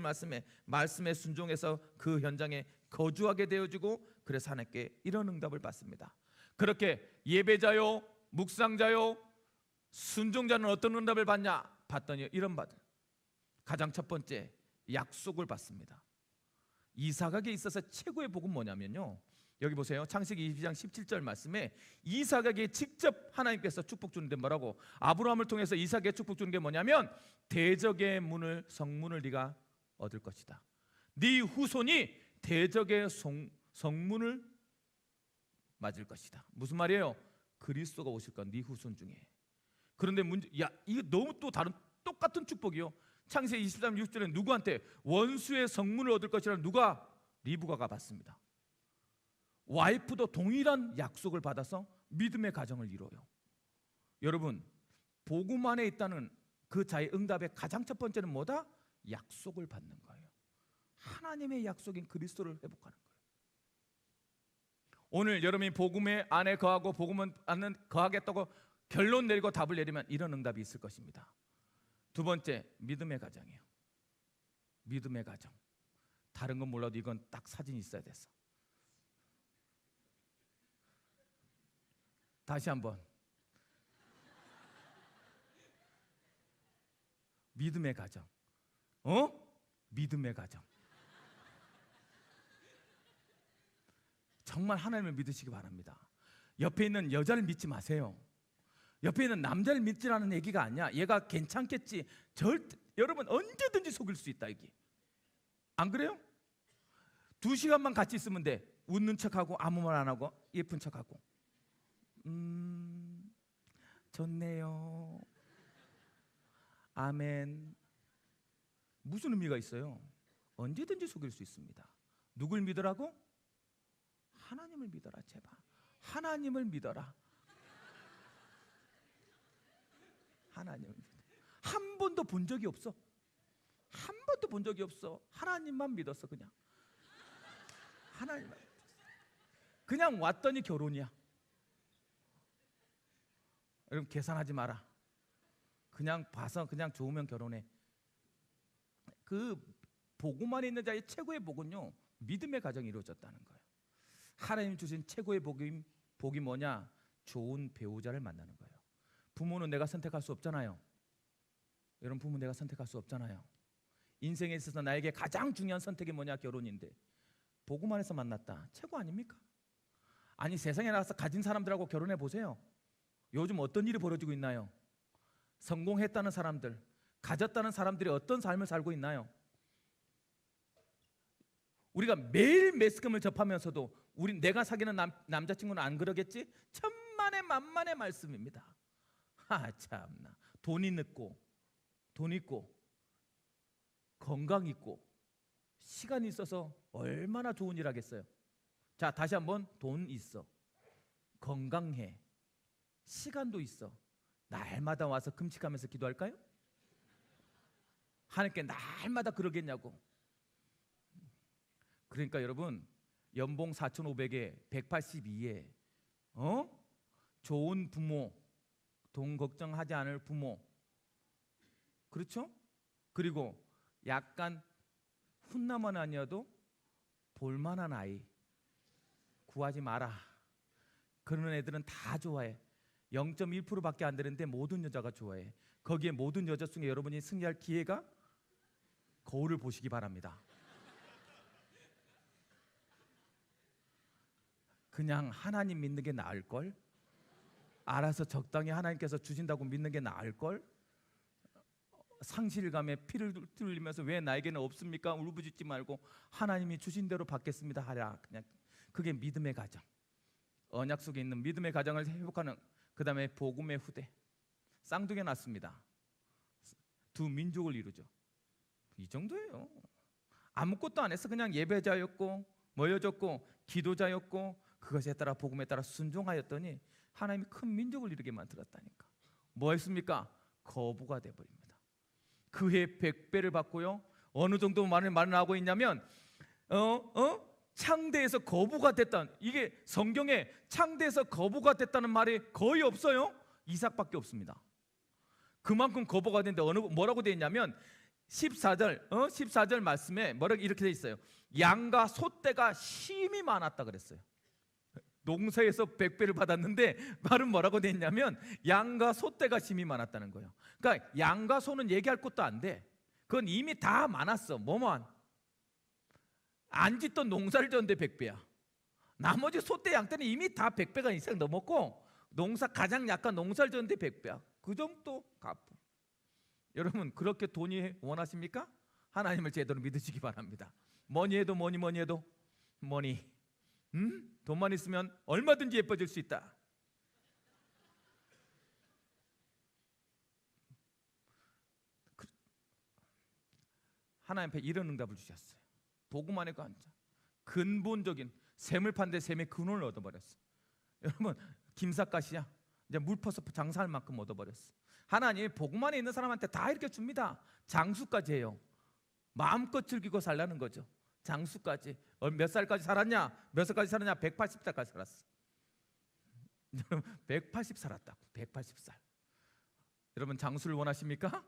말씀에 순종해서 그 현장에 거주하게 되어지고, 그래서 하나님께 이런 응답을 받습니다. 그렇게 예배자요, 묵상자요, 순종자는 어떤 응답을 받냐? 받더니 이런 받은 가장 첫 번째 약속을 받습니다. 이삭에게 있어서 최고의 복은 뭐냐면요, 여기 보세요. 창세기 22장 17절 말씀에 이삭에게 직접 하나님께서 축복 주는데 뭐라고? 아브라함을 통해서 이삭에게 축복 주는 게 뭐냐면 대적의 문을, 성문을 네가 얻을 것이다. 네 후손이 대적의 성문을 맞을 것이다. 무슨 말이에요? 그리스도가 오실 거야, 네 후손 중에. 그런데 문제, 이거 너무 또 다른 똑같은 축복이요. 창세기 23장 6절에 누구한테? 원수의 성문을 얻을 것이라는 누가? 리브가가 받습니다. 와이프도 동일한 약속을 받아서 믿음의 가정을 이뤄요. 여러분, 복음 안에 있다는 그 자의 응답의 가장 첫 번째는 뭐다? 약속을 받는 거예요. 하나님의 약속인 그리스도를 회복하는 거예요. 오늘 여러분이 복음의 안에 거하고 복음은 안에 거하겠다고 결론 내리고 답을 내리면 이런 응답이 있을 것입니다. 두 번째, 믿음의 가정이에요. 믿음의 가정. 다른 건 몰라도 이건 딱 사진이 있어야 됐어. 다시 한번. 믿음의 가정. 믿음의 가정. 정말 하나님을 믿으시기 바랍니다. 옆에 있는 여자를 믿지 마세요. 옆에 있는 남자를 믿지라는 얘기가 아니야. 얘가 괜찮겠지. 여러분 언제든지 속일 수 있다, 이게. 안 그래요? 2시간만 같이 있으면 돼. 웃는 척하고 아무 말 안 하고 예쁜 척하고. 좋네요. 아멘. 무슨 의미가 있어요? 언제든지 속일 수 있습니다. 누굴 믿으라고? 하나님을 믿어라. 제발 하나님을 믿어라. 하나님을 믿어. 한 번도 본 적이 없어. 한 번도 본 적이 없어. 하나님만 믿었어. 그냥 하나님만. 그냥 왔더니 결혼이야. 여러분 계산하지 마라. 그냥 봐서 그냥 좋으면 결혼해. 그 복음 안에 있는 자의 최고의 복은요, 믿음의 가정이 이루어졌다는 거예요. 하나님 주신 최고의 복이 뭐냐? 좋은 배우자를 만나는 거예요. 부모는 내가 선택할 수 없잖아요. 여러분, 부모 내가 선택할 수 없잖아요. 인생에 있어서 나에게 가장 중요한 선택이 뭐냐? 결혼인데 복음 안에서 만났다. 최고 아닙니까? 아니, 세상에 나가서 가진 사람들하고 결혼해 보세요. 요즘 어떤 일이 벌어지고 있나요? 성공했다는 사람들, 가졌다는 사람들이 어떤 삶을 살고 있나요? 우리가 매일 매스컴을 접하면서도 내가 사귀는 남자친구는 안 그러겠지? 천만의 만만의 말씀입니다. 참나. 돈 있고 건강 있고 시간이 있어서 얼마나 좋은 일 하겠어요. 자, 다시 한번. 돈 있어, 건강해, 시간도 있어. 날마다 와서 금식하면서 기도할까요? 하나님께 날마다 그러겠냐고. 그러니까 여러분, 연봉 4,500에 182에 좋은 부모, 돈 걱정하지 않을 부모, 그렇죠? 그리고 약간 훈남은 아니어도 볼만한 아이 구하지 마라. 그런 애들은 다 좋아해. 0.1%밖에 안 되는데 모든 여자가 좋아해. 거기에 모든 여자 중에 여러분이 승리할 기회가 거울을 보시기 바랍니다. 그냥 하나님 믿는 게 나을걸? 알아서 적당히 하나님께서 주신다고 믿는 게 나을걸? 상실감에 피를 뚫리면서 왜 나에게는 없습니까? 울부짖지 말고 하나님이 주신 대로 받겠습니다 하라. 그냥 그게 믿음의 가정. 언약 속에 있는 믿음의 가정을 회복하는, 그 다음에 복음의 후대. 쌍둥이 낳습니다. 두 민족을 이루죠. 이 정도예요. 아무것도 안 했어. 그냥 예배자였고 뭐여졌고 기도자였고 그것에 따라 복음에 따라 순종하였더니 하나님이 큰 민족을 이루게 만들었다니까. 뭐 했습니까? 거부가 되어버립니다. 그해 100배를 받고요. 어느 정도 말을 하고 있냐면 창대에서 거부가 됐다. 이게 성경에 창대에서 거부가 됐다는 말이 거의 없어요. 이삭밖에 없습니다. 그만큼 거부가 됐는데 뭐라고 되어 있냐면 14절 말씀에 이렇게 되어 있어요. 양과 소떼가 심히 많았다 그랬어요. 농사에서 100배를 받았는데 말은 뭐라고 되어 있냐면 양과 소떼가 심히 많았다는 거예요. 그러니까 양과 소는 얘기할 것도 안 돼. 그건 이미 다 많았어. 뭐만 안 짓던 농사를 졌는데 100배야. 나머지 소떼 양떼는 이미 다 100배가 이상 넘었고 농사 가장 약한 농사를 졌는데 100배야. 그 정도 갚음. 여러분 그렇게 돈이 원하십니까? 하나님을 제대로 믿으시기 바랍니다. 뭐니 해도 돈만 있으면 얼마든지 예뻐질 수 있다. 하나님 앞에 이런 응답을 주셨어요. 복음 안에 앉아 근본적인 샘을 판데 샘의 근원을 얻어버렸어. 여러분 김삿갓이야. 이제 물 퍼서 장사할 만큼 얻어버렸어. 하나님 복음 안에 있는 사람한테 다 이렇게 줍니다. 장수까지 해요. 마음껏 즐기고 살라는 거죠. 장수까지. 몇 살까지 살았냐? 180살까지 살았어. 여러분 180 살았다고. 180살. 여러분 장수를 원하십니까?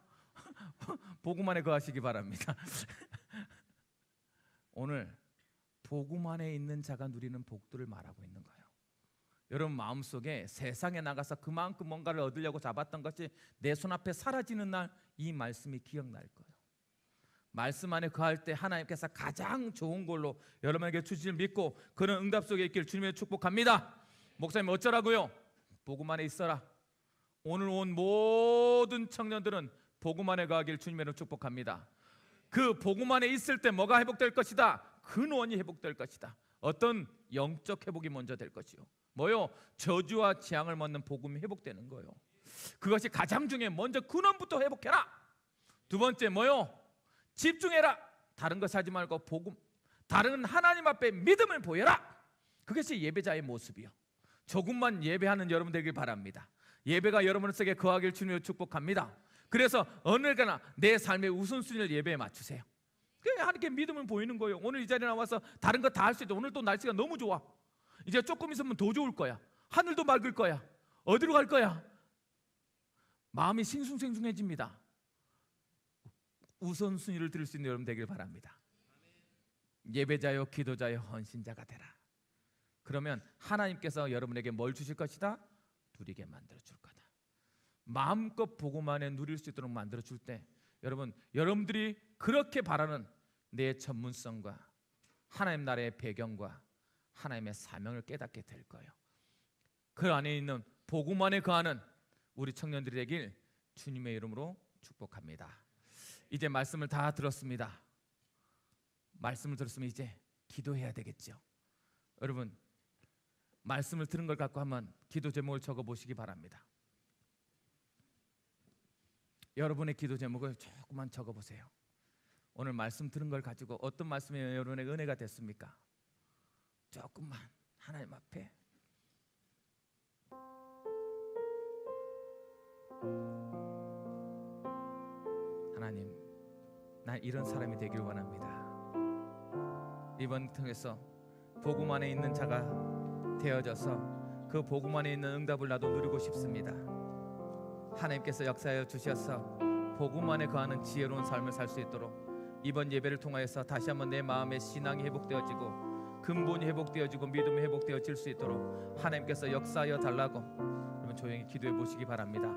복음 안에 거하시기 바랍니다. 오늘 복음 안에 있는 자가 누리는 복들을 말하고 있는 거예요. 여러분 마음속에 세상에 나가서 그만큼 뭔가를 얻으려고 잡았던 것이 내 손앞에 사라지는 날 이 말씀이 기억날 거예요. 말씀 안에 거할 때 하나님께서 가장 좋은 걸로 여러분에게 주시를 믿고 그런 응답 속에 있길 주님의 축복합니다. 목사님 어쩌라고요? 복음 안에 있어라. 오늘 온 모든 청년들은 복음 안에 거하길 주님의 축복합니다. 그 복음 안에 있을 때 뭐가 회복될 것이다? 근원이 회복될 것이다. 어떤 영적 회복이 먼저 될 것이요. 뭐요? 저주와 재앙을 먹는 복음이 회복되는 거예요. 그것이 가장 중요해. 먼저 근원부터 회복해라. 두 번째 뭐요? 집중해라. 다른 것 하지 말고 복음, 다른 하나님 앞에 믿음을 보여라. 그것이 예배자의 모습이요. 조금만 예배하는 여러분 되길 바랍니다. 예배가 여러분 속에 거하길 주님으로 축복합니다. 그래서 어느 때나 내 삶의 우선순위를 예배에 맞추세요. 그냥 하나님께 믿음을 보이는 거예요. 오늘 이 자리에 나와서 다른 거 다 할 수 있다. 오늘 또 날씨가 너무 좋아. 이제 조금 있으면 더 좋을 거야. 하늘도 맑을 거야. 어디로 갈 거야? 마음이 싱숭생숭해집니다. 우선순위를 들을 수 있는 여러분 되길 바랍니다. 예배자요 기도자요 헌신자가 되라. 그러면 하나님께서 여러분에게 뭘 주실 것이다? 누리게 만들어 줄 거다. 마음껏 복음 안에 누릴 수 있도록 만들어 줄 때 여러분들이 그렇게 바라는 내 전문성과 하나님 나라의 배경과 하나님의 사명을 깨닫게 될 거예요. 그 안에 있는 복음 안에 거하는 우리 청년들이 되길 주님의 이름으로 축복합니다. 이제 말씀을 다 들었습니다. 말씀을 들었으면 이제 기도해야 되겠죠. 여러분 말씀을 들은 걸 갖고 한번 기도 제목을 적어보시기 바랍니다. 여러분의 기도 제목을 조금만 적어보세요. 오늘 말씀 들은 걸 가지고 어떤 말씀이 여러분에게 은혜가 됐습니까? 조금만 하나님 앞에 하나님, 난 이런 사람이 되길 원합니다. 이번 통해서 복음 안에 있는 자가 되어져서 그 복음 안에 있는 응답을 나도 누리고 싶습니다. 하나님께서 역사하여 주셔서 복음 안에 거하는 지혜로운 삶을 살 수 있도록 이번 예배를 통하여서 다시 한번 내 마음의 신앙이 회복되어지고 근본이 회복되어지고 믿음이 회복되어질 수 있도록 하나님께서 역사하여 달라고 여러분 조용히 기도해 보시기 바랍니다.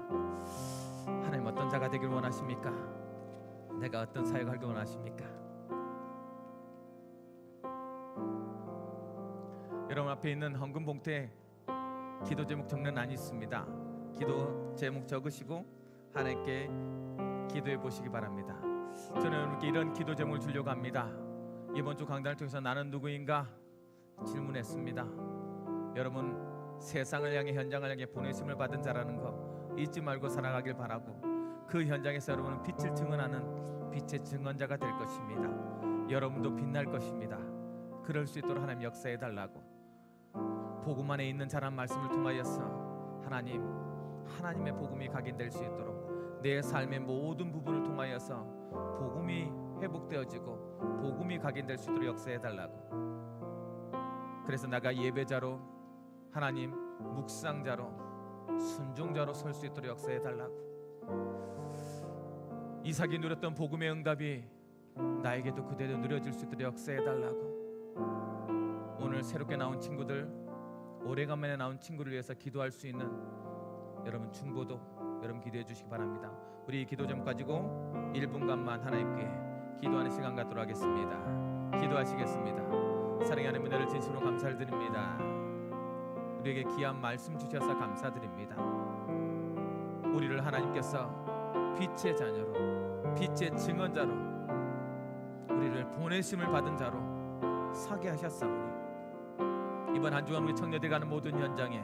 하나님 어떤 자가 되길 원하십니까? 내가 어떤 사역을 하길 원하십니까? 여러분 앞에 있는 헌금 봉투에 기도 제목 적는 안이 있습니다. 기도 제목 적으시고 하나님께 기도해 보시기 바랍니다. 저는 여러분께 이런 기도 제목을 주려고 합니다. 이번 주 강단을 통해서 나는 누구인가 질문했습니다. 여러분 세상을 향해 현장을 향해 보내심을 받은 자라는 거 잊지 말고 살아가길 바라고 그 현장에서 여러분은 빛을 증언하는 빛의 증언자가 될 것입니다. 여러분도 빛날 것입니다. 그럴 수 있도록 하나님 역사해 달라고 복음 안에 있는 자란 말씀을 통하여서 하나님의 복음이 각인될 수 있도록 내 삶의 모든 부분을 통하여서 복음이 회복되어지고 복음이 각인될 수 있도록 역사해달라고. 그래서 내가 예배자로, 하나님 묵상자로, 순종자로 설 수 있도록 역사해달라고. 이삭이 누렸던 복음의 응답이 나에게도 그대로 누려질 수 있도록 역사해달라고. 오늘 새롭게 나온 친구들, 오래간만에 나온 친구를 위해서 기도할 수 있는 여러분 중보도 여러분 기도해 주시기 바랍니다. 우리 기도 좀 가지고 1분간만 하나님께 기도하는 시간 갖도록 하겠습니다. 기도하시겠습니다. 사랑의 하나님, 은혜를 진심으로 감사를 드립니다. 우리에게 귀한 말씀 주셔서 감사드립니다. 우리를 하나님께서 빛의 자녀로, 빛의 증언자로, 우리를 보내심을 받은 자로 서게 하셨사오니 이번 한 주간 우리 청년들이 가는 모든 현장에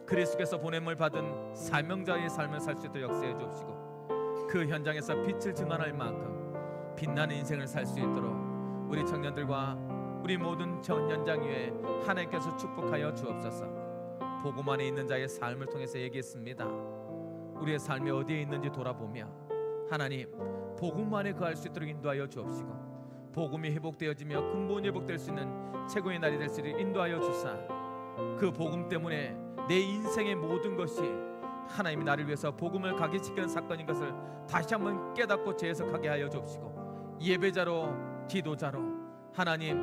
그리스도께서 보냄을 받은 사명자의 삶을 살 수 있도록 역사해 주옵시고, 그 현장에서 빛을 증언할 만큼 빛나는 인생을 살 수 있도록 우리 청년들과 우리 모든 전 현장 위에 하나님께서 축복하여 주옵소서. 복음 안에 있는 자의 삶을 통해서 얘기했습니다. 우리의 삶이 어디에 있는지 돌아보며 하나님 복음 안에 거할 수 있도록 인도하여 주옵시고, 복음이 회복되어지며 근본이 회복될 수 있는 최고의 날이 될 수 있도록 인도하여 주사, 그 복음 때문에 내 인생의 모든 것이 하나님이 나를 위해서 복음을 각인시키는 사건인 것을 다시 한번 깨닫고 재해석하게 하여 주옵시고, 예배자로, 기도자로, 하나님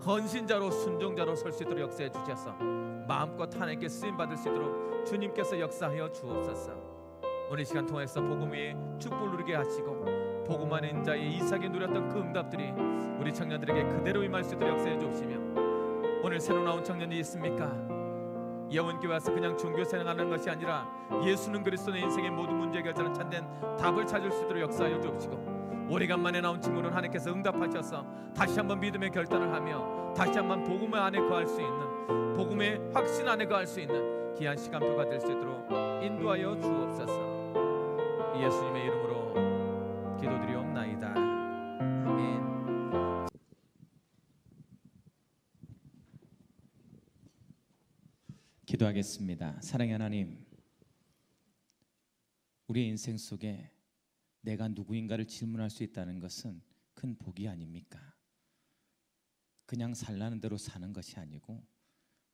헌신자로, 순종자로 설 수 있도록 역사해 주셔서 마음껏 하나님께 쓰임받을 수 있도록 주님께서 역사하여 주옵소서. 오늘 시간 통해서 복음의 축복을 누리게 하시고, 복음 안에 있는 자의 이삭이 누렸던 그 응답들이 우리 청년들에게 그대로 임할 수 있도록 역사해 주옵시며, 오늘 새로 나온 청년이 있습니까? 예원교회 와서 그냥 종교생활하는 것이 아니라 예수는 그리스도 내 인생의 모든 문제 해결자는 참된 답을 찾을 수 있도록 역사하여 주옵시고, 오래간만에 나온 친구는 하나님께서 응답하셔서 다시 한번 믿음의 결단을 하며 다시 한번 복음의 안에 거할 수 있는, 복음의 확신 안에 거할 수 있는 귀한 시간표가 될 수 있도록 인도하여 주옵소서. 예수님의 이름으로 기도드리옵나이다. 아멘. 기도하겠습니다. 사랑의 하나님, 우리의 인생 속에 내가 누구인가를 질문할 수 있다는 것은 큰 복이 아닙니까? 그냥 살라는 대로 사는 것이 아니고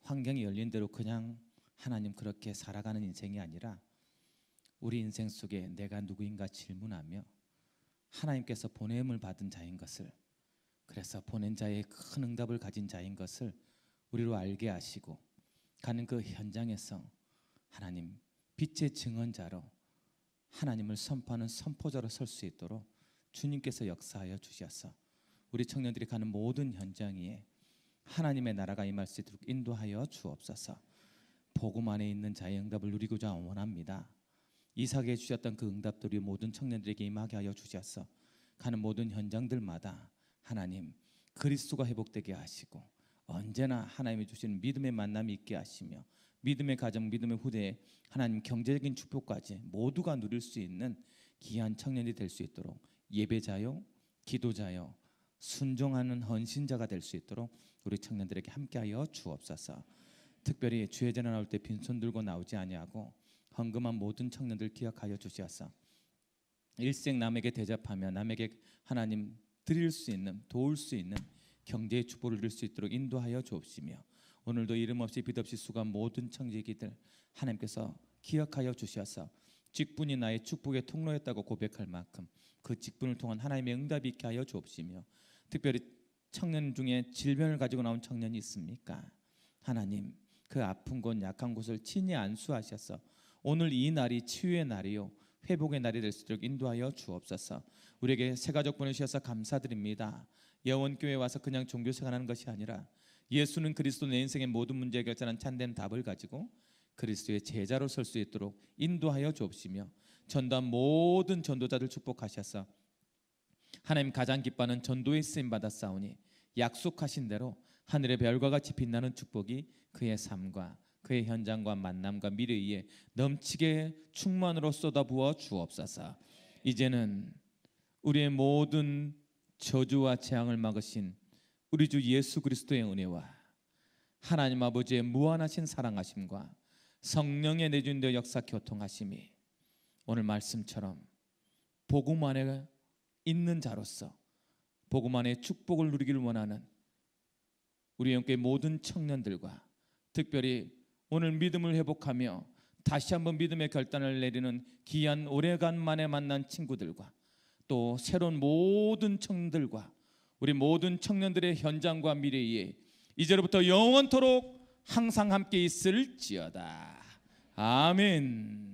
환경이 열린 대로 그냥 하나님 그렇게 살아가는 인생이 아니라, 우리 인생 속에 내가 누구인가 질문하며 하나님께서 보냄을 받은 자인 것을, 그래서 보낸 자의 큰 응답을 가진 자인 것을 우리로 알게 하시고, 가는 그 현장에서 하나님 빛의 증언자로, 하나님을 선포하는 선포자로 설 수 있도록 주님께서 역사하여 주셔서 우리 청년들이 가는 모든 현장 위에 하나님의 나라가 임할 수 있도록 인도하여 주옵소서. 복음 안에 있는 자의 응답을 누리고자 원합니다. 이삭에 주셨던 그 응답들이 모든 청년들에게 임하게 하여 주셔서 가는 모든 현장들마다 하나님 그리스도가 회복되게 하시고, 언제나 하나님이 주시는 믿음의 만남이 있게 하시며, 믿음의 가정, 믿음의 후대에 하나님 경제적인 축복까지 모두가 누릴 수 있는 귀한 청년이 될 수 있도록, 예배자요, 기도자요, 순종하는 헌신자가 될 수 있도록 우리 청년들에게 함께하여 주옵소서. 특별히 주의 전에 나올 때 빈손 들고 나오지 아니하고 헌금한 모든 청년들 기억하여 주시옵소서. 일생 남에게 대접하며 남에게 하나님 드릴 수 있는, 도울 수 있는 경제의 축복을 누릴 수 있도록 인도하여 주옵시며, 오늘도 이름 없이 빛 없이 수고한 모든 청지기들 하나님께서 기억하여 주셔서 직분이 나의 축복의 통로였다고 고백할 만큼 그 직분을 통한 하나님의 응답이 있게 하여 주옵시며, 특별히 청년 중에 질병을 가지고 나온 청년이 있습니까? 하나님 그 아픈 곳, 약한 곳을 친히 안수하셔서 오늘 이 날이 치유의 날이요 회복의 날이 될 수 있도록 인도하여 주옵소서. 우리에게 새 가족 보내주셔서 감사드립니다. 예원교회에 와서 그냥 종교생활하는 것이 아니라 예수는 그리스도 내 인생의 모든 문제 해결자는 참된 답을 가지고 그리스도의 제자로 설 수 있도록 인도하여 주옵시며, 전도한 모든 전도자들 축복하셔서 하나님 가장 기뻐하는 전도의 쓰임 받았사오니 약속하신 대로 하늘의 별과 같이 빛나는 축복이 그의 삶과 그의 현장과 만남과 미래에 넘치게 충만으로 쏟아부어 주옵소서. 이제는 우리의 모든 저주와 재앙을 막으신 우리 주 예수 그리스도의 은혜와 하나님 아버지의 무한하신 사랑하심과 성령의 내주인되어 역사 교통하심이 오늘 말씀처럼 복음 안에 있는 자로서 복음 안에 축복을 누리기를 원하는 우리 영교회 모든 청년들과 특별히 오늘 믿음을 회복하며 다시 한번 믿음의 결단을 내리는 귀한 오래간만에 만난 친구들과 또 새로운 모든 청년들과 우리 모든 청년들의 현장과 미래에 이제로부터 영원토록 항상 함께 있을지어다. 아멘.